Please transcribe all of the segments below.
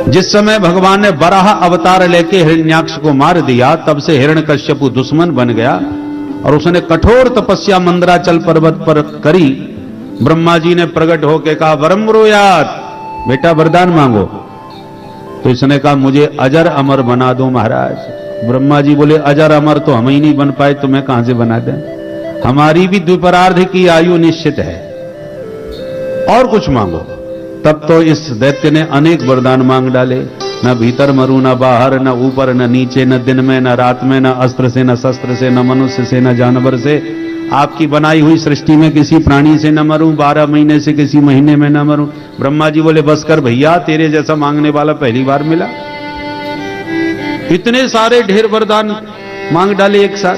जिस समय भगवान ने बराह अवतार लेके हिरण्याक्ष को मार दिया, तब से हिरण्यकश्यपु दुश्मन बन गया और उसने कठोर तपस्या मंदराचल पर्वत पर करी। ब्रह्मा जी ने प्रकट होकर कहा, वरम ब्रूयात, बेटा वरदान मांगो। तो इसने कहा, मुझे अजर अमर बना दो महाराज। ब्रह्मा जी बोले, अजर अमर तो हम ही नहीं बन पाए, तुम्हें कहां से बना दें, हमारी भी द्विपरार्ध की आयु निश्चित है, और कुछ मांगो। तब तो इस दैत्य ने अनेक वरदान मांग डाले, न भीतर मरू, न बाहर, न ऊपर, न नीचे, न दिन में, न रात में, न अस्त्र से, न शस्त्र से, न मनुष्य से, न जानवर से, आपकी बनाई हुई सृष्टि में किसी प्राणी से न मरूं, 12 महीने से किसी महीने में न मरूं। ब्रह्मा जी बोले, बस कर भैया, तेरे जैसा मांगने वाला पहली बार मिला। इतने सारे ढेर वरदान मांग डाले एक साथ,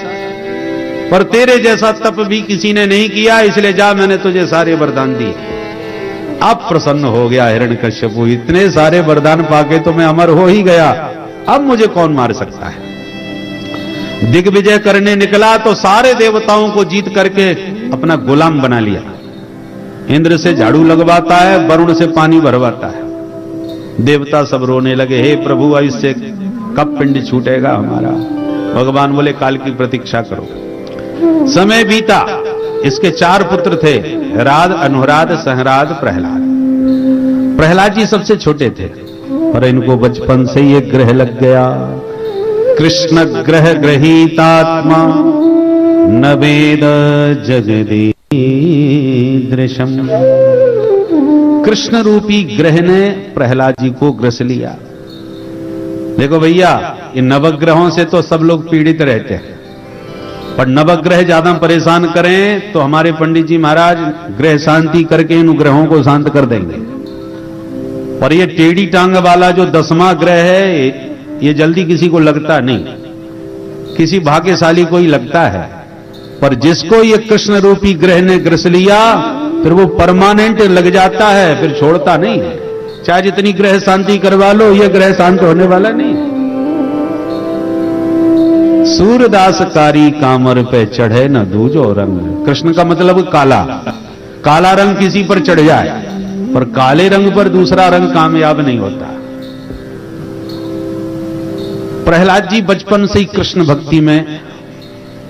पर तेरे जैसा तप भी किसी ने नहीं किया, इसलिए जा, मैंने तुझे सारे वरदान दिए। अब प्रसन्न हो गया हिरण्यकश्यपु, इतने सारे वरदान पाके तो मैं अमर हो ही गया, अब मुझे कौन मार सकता है। दिग्विजय करने निकला तो सारे देवताओं को जीत करके अपना गुलाम बना लिया। इंद्र से झाड़ू लगवाता है, वरुण से पानी भरवाता है। देवता सब रोने लगे, हे प्रभु, इससे कब पिंड छूटेगा हमारा। भगवान बोले, काल की प्रतीक्षा करो। समय बीता, इसके 4 पुत्र थे, राध, अनुराध, सहराद, प्रहलाद। प्रहलाद जी सबसे छोटे थे, पर इनको बचपन से ये ग्रह लग गया। कृष्ण ग्रह ग्रहीतात्मा न वेद जगदीदृशम। कृष्ण रूपी ग्रह ने प्रहलाद जी को ग्रस लिया। देखो भैया, इन नवग्रहों से तो सब लोग पीड़ित रहते हैं, पर नवग्रह ज्यादा परेशान करें तो हमारे पंडित जी महाराज ग्रह शांति करके इन ग्रहों को शांत कर देंगे। पर ये टेढ़ी टांग वाला जो 10वां ग्रह है, ये जल्दी किसी को लगता नहीं, किसी भाग्यशाली को ही लगता है। पर जिसको ये कृष्ण रूपी ग्रह ने ग्रस लिया, फिर वो परमानेंट लग जाता है, फिर छोड़ता नहीं है। चाहे जितनी ग्रह शांति करवा लो, ये ग्रह शांत होने वाला नहीं। सूरदासकारी कामर पे चढ़े न दूजो रंग। कृष्ण का मतलब काला, काला रंग किसी पर चढ़ जाए, पर काले रंग पर दूसरा रंग कामयाब नहीं होता। प्रहलाद जी बचपन से ही कृष्ण भक्ति में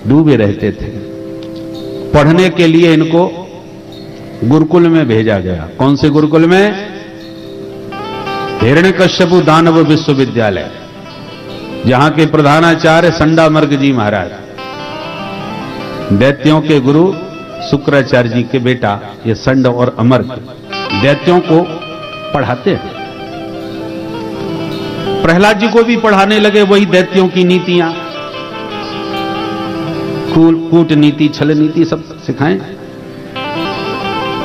डूबे रहते थे। पढ़ने के लिए इनको गुरुकुल में भेजा गया। कौन से गुरुकुल में? हिरण्यकश्यपु दानव विश्वविद्यालय, जहां के प्रधानाचार्य संडामर्ग जी महाराज, दैत्यों के गुरु शुक्राचार्य जी के बेटा ये संड और अमर्क दैत्यों को पढ़ाते हैं। प्रहलाद जी को भी पढ़ाने लगे वही दैत्यों की नीतियां, कूटनीति, छल नीति सब सिखाएं।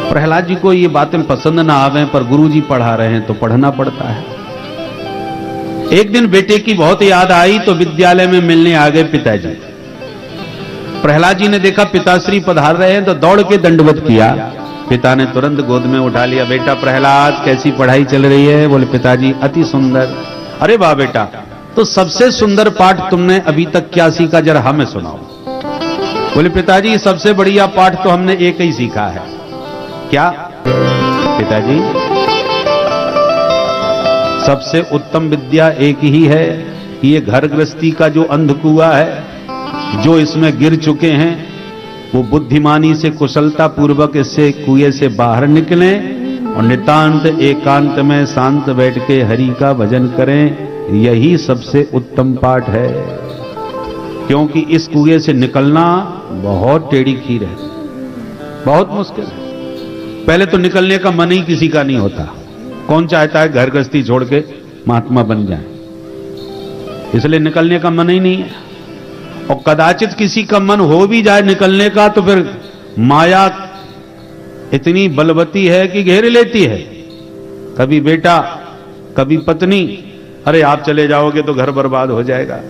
प्रहलाद जी को ये बातें पसंद ना आवे, पर गुरुजी पढ़ा रहे हैं तो पढ़ना पड़ता है। एक दिन बेटे की बहुत याद आई तो विद्यालय में मिलने आ गए पिताजी। प्रहलाद जी ने देखा पिताश्री पधार रहे हैं तो दौड़ के दंडवत किया। पिता ने तुरंत गोद में उठा लिया, बेटा प्रहलाद कैसी पढ़ाई चल रही है? बोले, पिताजी अति सुंदर। अरे वाह बेटा, तो सबसे सुंदर पाठ तुमने अभी तक क्या सीखा, जरा हमें सुनाओ। बोले, पिताजी सबसे बढ़िया पाठ तो हमने एक ही सीखा है। क्या? पिताजी सबसे उत्तम विद्या एक ही है, ये घर गृहस्थी का जो अंधकुआ है, जो इसमें गिर चुके हैं, वो बुद्धिमानी से कुशलता पूर्वक इससे कुएं से बाहर निकलें और नितांत एकांत में शांत बैठ के हरि का भजन करें। यही सबसे उत्तम पाठ है, क्योंकि इस कुएं से निकलना बहुत टेढ़ी खीर है, बहुत मुश्किल है। पहले तो निकलने का मन ही किसी का नहीं होता। कौन चाहता है घर गृहस्थी छोड़ के महात्मा बन जाए? इसलिए निकलने का मन ही नहीं है। और कदाचित किसी का मन हो भी जाए निकलने का, तो फिर माया इतनी बलवती है कि घेर लेती है। कभी बेटा, कभी पत्नी, अरे आप चले जाओगे तो घर बर्बाद हो जाएगा।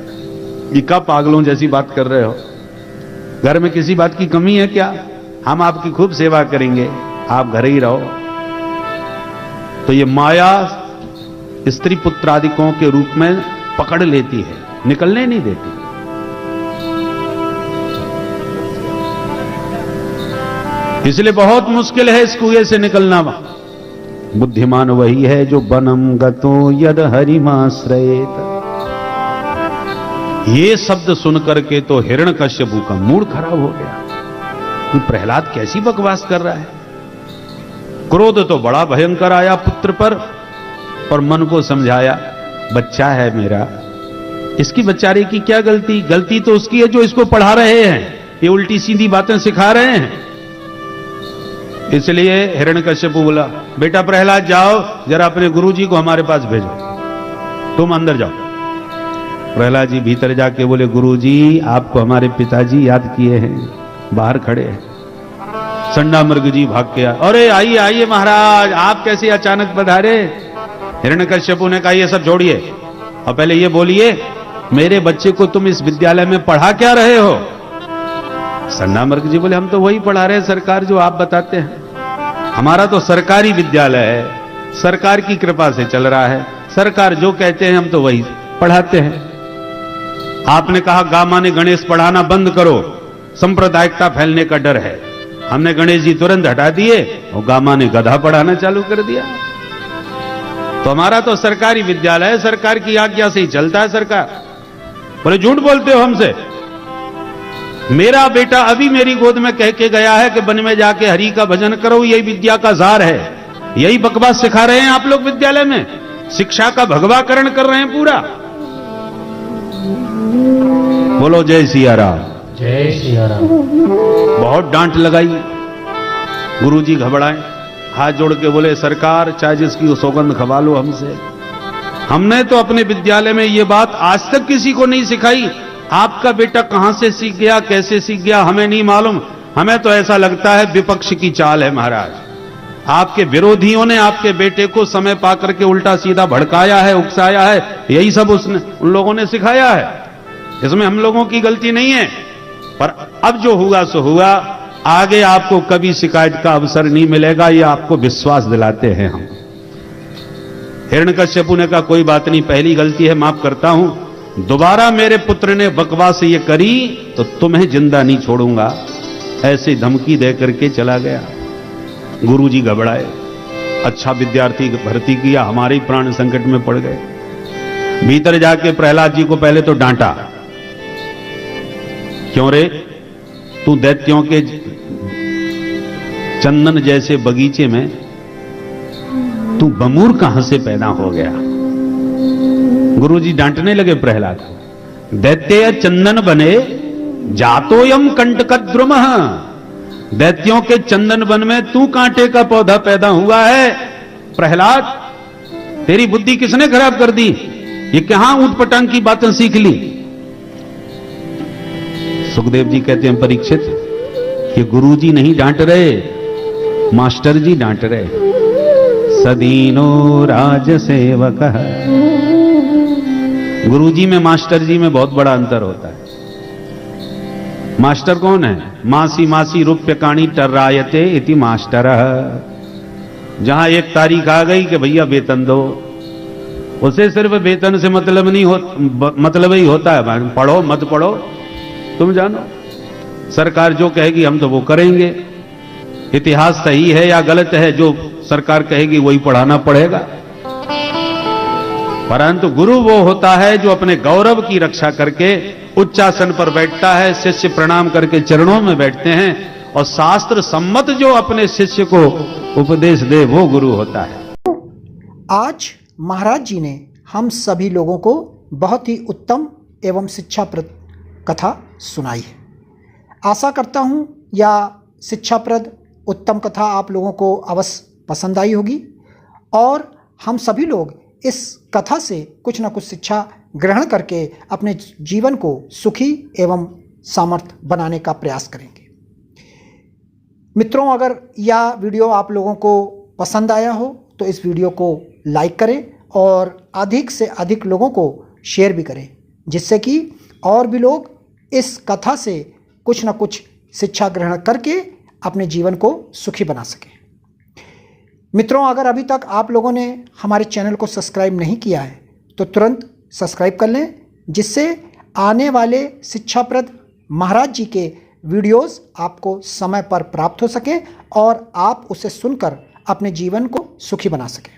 ये क्या पागलों जैसी बात कर रहे हो? घर में किसी बात की कमी है क्या? हम आपकी खूब सेवा करेंगे, आप घर ही रहो। तो ये माया स्त्री पुत्रादिकों के रूप में पकड़ लेती है, निकलने नहीं देती। इसलिए बहुत मुश्किल है इस कुएं से निकलना। बुद्धिमान वही है जो बनम गतो यद हरिमाश्रयेत। ये शब्द सुनकर के तो हिरण्यकश्यपु का मूड खराब हो गया कि प्रहलाद कैसी बकवास कर रहा है। क्रोध तो बड़ा भयंकर आया पुत्र पर, और मन को समझाया बच्चा है मेरा, इसकी बेचारे की क्या गलती, गलती तो उसकी है जो इसको पढ़ा रहे हैं, ये उल्टी सीधी बातें सिखा रहे हैं। इसलिए हिरण्यकश्यपु बोला बेटा प्रहलाद जाओ जरा अपने गुरुजी को हमारे पास भेजो, तुम अंदर जाओ। प्रहलाद जी भीतर जाके बोले गुरुजी आपको हमारे पिताजी याद किए हैं, बाहर खड़े हैं। संडामर्ग जी भाग के आए, अरे आइए आइए महाराज आप कैसे अचानक पधारे। हिरण्यकश्यपु ने कहा ये सब छोड़िए और पहले ये बोलिए मेरे बच्चे को तुम इस विद्यालय में पढ़ा क्या रहे हो। संडामर्ग जी बोले हम तो वही पढ़ा रहे हैं सरकार जो आप बताते हैं, हमारा तो सरकारी विद्यालय है, सरकार की कृपा से चल रहा है, सरकार जो कहते हैं हम तो वही पढ़ाते हैं। आपने कहा गामा ने गणेश पढ़ाना बंद करो, सांप्रदायिकता फैलने का डर है, हमने गणेश जी तुरंत हटा दिए और गामा ने गधा पढ़ाना चालू कर दिया। तो हमारा तो सरकारी विद्यालय है, सरकार की आज्ञा से ही चलता है सरकार। बोले झूठ बोलते हो हमसे, मेरा बेटा अभी मेरी गोद में कह के गया है कि वन में जाके हरि का भजन करो, यही विद्या का जार है, यही बकवास सिखा रहे हैं आप लोग विद्यालय में, शिक्षा का भगवाकरण कर रहे हैं पूरा। बोलो जय सिया राम। जय सिया राम। बहुत डांट लगाई, गुरुजी घबराए, हाथ जोड़ के बोले सरकार चाहे जिसकी सौगंध खवा लो हमसे, हमने तो अपने विद्यालय में ये बात आज तक किसी को नहीं सिखाई, आपका बेटा कहां से सीख गया कैसे सीख गया हमें नहीं मालूम, हमें तो ऐसा लगता है विपक्ष की चाल है महाराज, आपके विरोधियों ने आपके बेटे को समय पाकर के उल्टा सीधा भड़काया है, उकसाया है, यही सब उन लोगों ने सिखाया है, इसमें हम लोगों की गलती नहीं है। पर अब जो हुआ सो हुआ, आगे आपको कभी शिकायत का अवसर नहीं मिलेगा, ये आपको विश्वास दिलाते हैं हम। हिरण्यकश्यपु ने कहा कोई बात नहीं, पहली गलती है माफ करता हूं, दोबारा मेरे पुत्र ने बकवास ये करी तो तुम्हें जिंदा नहीं छोड़ूंगा, ऐसे धमकी दे करके चला गया। गुरुजी घबराए, अच्छा विद्यार्थी भर्ती किया, हमारे ही प्राण संकट में पड़ गए। भीतर जाके प्रहलाद जी को पहले तो डांटा, क्यों रे तू दैत्यों के चंदन जैसे बगीचे में तू बमूर कहां से पैदा हो गया। गुरुजी डांटने लगे प्रहलाद, दैत्य चंदन बने जातोयम कंटकद्रुमः, दैत्यों के चंदन वन में तू कांटे का पौधा पैदा हुआ है। प्रहलाद तेरी बुद्धि किसने खराब कर दी, ये कहां ऊटपटांग की बातें सीख ली। सुखदेव जी कहते हैं परीक्षित ये गुरुजी नहीं डांट रहे, मास्टर जी डांट रहे। सदीनो राज सेवक, गुरुजी में मास्टर जी में बहुत बड़ा अंतर होता है। मास्टर कौन है, मासी मासी रुप्य काणी टर्रायते इति मास्टर, जहां एक तारीख आ गई कि भैया वेतन दो, उसे सिर्फ वेतन से मतलब नहीं मतलब ही होता है, पढ़ो मत पढ़ो तुम जानो, सरकार जो कहेगी हम तो वो करेंगे, इतिहास सही है या गलत है जो सरकार कहेगी वही पढ़ाना पड़ेगा। परंतु गुरु वो होता है जो अपने गौरव की रक्षा करके उच्चासन पर बैठता है, शिष्य प्रणाम करके चरणों में बैठते हैं और शास्त्र सम्मत जो अपने शिष्य को उपदेश दे वो गुरु होता है। आज महाराज जी ने हम सभी लोगों को बहुत ही उत्तम एवं शिक्षाप्रद कथा सुनाई है। आशा करता हूँ यह शिक्षाप्रद उत्तम कथा आप लोगों को अवश्य पसंद आई होगी और हम सभी लोग इस कथा से कुछ ना कुछ शिक्षा ग्रहण करके अपने जीवन को सुखी एवं सामर्थ बनाने का प्रयास करेंगे। मित्रों, अगर यह वीडियो आप लोगों को पसंद आया हो तो इस वीडियो को लाइक करें और अधिक से अधिक लोगों को शेयर भी करें, जिससे कि और भी लोग इस कथा से कुछ ना कुछ शिक्षा ग्रहण करके अपने जीवन को सुखी बना सकें। मित्रों, अगर अभी तक आप लोगों ने हमारे चैनल को सब्सक्राइब नहीं किया है तो तुरंत सब्सक्राइब कर लें, जिससे आने वाले शिक्षाप्रद महाराज जी के वीडियोस आपको समय पर प्राप्त हो सकें और आप उसे सुनकर अपने जीवन को सुखी बना सकें।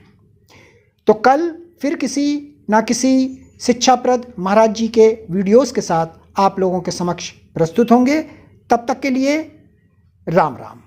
तो कल फिर किसी ना किसी शिक्षाप्रद महाराज जी के वीडियोस के साथ आप लोगों के समक्ष प्रस्तुत होंगे। तब तक के लिए राम राम।